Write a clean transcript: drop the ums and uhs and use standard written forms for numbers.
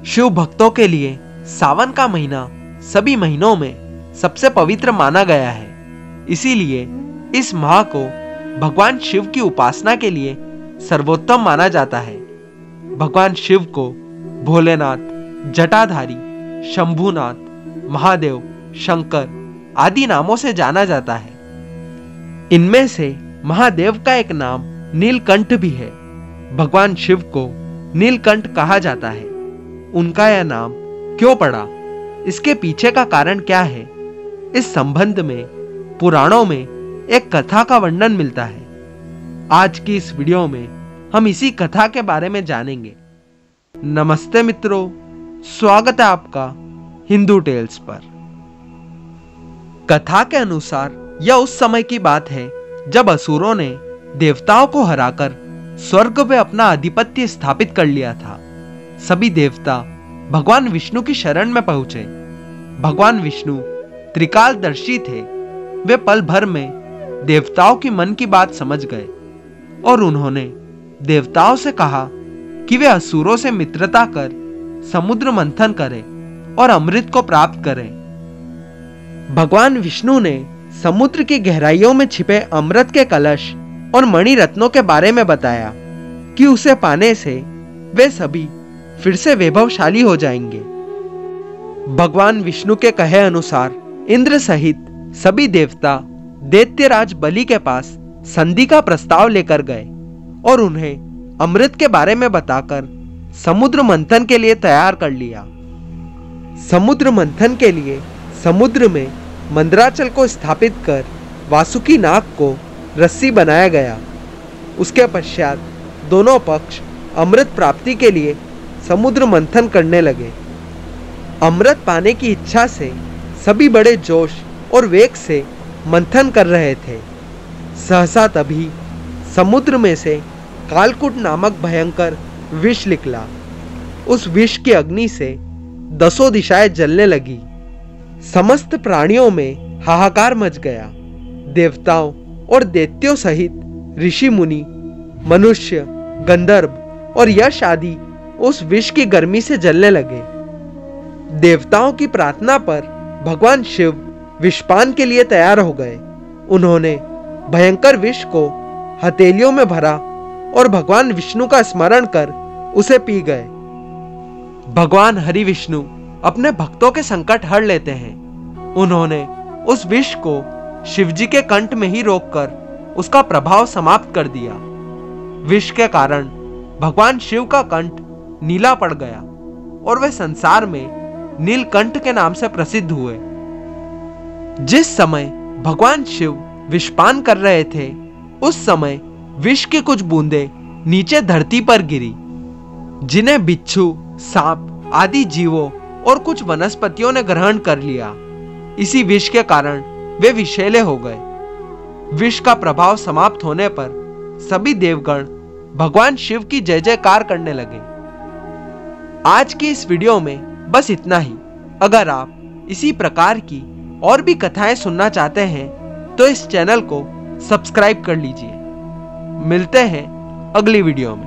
शिव भक्तों के लिए सावन का महीना सभी महीनों में सबसे पवित्र माना गया है। इसीलिए इस माह को भगवान शिव की उपासना के लिए सर्वोत्तम माना जाता है। भगवान शिव को भोलेनाथ, जटाधारी, शंभुनाथ, महादेव, शंकर आदि नामों से जाना जाता है। इनमें से महादेव का एक नाम नीलकंठ भी है। भगवान शिव को नीलकंठ कहा जाता है। उनका यह नाम क्यों पड़ा, इसके पीछे का कारण क्या है, इस संबंध में पुराणों में एक कथा का वर्णन मिलता है। आज की इस वीडियो में हम इसी कथा के बारे में जानेंगे। नमस्ते मित्रों, स्वागत है आपका हिंदू टेल्स पर। कथा के अनुसार यह उस समय की बात है जब असुरों ने देवताओं को हराकर स्वर्ग में अपना आधिपत्य स्थापित कर लिया था। सभी देवता भगवान विष्णु की शरण में पहुंचे। भगवान विष्णु त्रिकालदर्शी थे। वे पल भर में देवताओं की मन की बात समझ गए और उन्होंने देवताओं से कहा कि वे असुरों से मित्रता कर समुद्र मंथन करें और अमृत को प्राप्त करें। भगवान विष्णु ने समुद्र की गहराइयों में छिपे अमृत के कलश और मणि रत्नों के बारे में बताया कि उसे पाने से वे सभी फिर से वैभवशाली हो जाएंगे। भगवान विष्णु के कहे अनुसार इंद्र सहित सभी देवता दैत्यराज बलि के पास संधि का प्रस्ताव लेकर गए और उन्हें अमृत के बारे में बताकर समुद्र मंथन के लिए तैयार कर लिया। समुद्र मंथन के लिए समुद्र में मंदराचल को स्थापित कर वासुकी नाग को रस्सी बनाया गया। उसके पश्चात दोनों पक्ष अमृत प्राप्ति के लिए समुद्र मंथन करने लगे। अमृत पाने की इच्छा से सभी बड़े जोश और वेग से मंथन कर रहे थे। सहसा तभी समुद्र में से कालकूट नामक भयंकर विष निकला। उस विष की अग्नि से 10 दिशाएं जलने लगी। समस्त प्राणियों में हाहाकार मच गया। देवताओं और दैत्यों सहित ऋषि मुनि, मनुष्य, गंधर्व और यश आदि उस विष की गर्मी से जलने लगे। देवताओं की प्रार्थना पर भगवान शिव विषपान के लिए तैयार हो गए। उन्होंने भयंकर विष को हथेलियों में भरा और भगवान विष्णु का स्मरण कर उसे पी गए। भगवान हरि विष्णु अपने भक्तों के संकट हर लेते हैं। उन्होंने उस विष को शिवजी के कंठ में ही रोककर उसका प्रभाव समाप्त कर दिया। विष के कारण भगवान शिव का कंठ नीला पड़ गया और वे संसार में नीलकंठ के नाम से प्रसिद्ध हुए। जिस समय भगवान शिव विषपान कर रहे थे, उस समय विष की कुछ बूंदें नीचे धरती पर गिरी, जिन्हें बिच्छू, सांप आदि जीवों और कुछ वनस्पतियों ने ग्रहण कर लिया। इसी विष के कारण वे विषैले हो गए। विष का प्रभाव समाप्त होने पर सभी देवगण भगवान शिव की जय जयकार करने लगे। आज की इस वीडियो में बस इतना ही। अगर आप इसी प्रकार की और भी कथाएं सुनना चाहते हैं तो इस चैनल को सब्सक्राइब कर लीजिए। मिलते हैं अगली वीडियो में।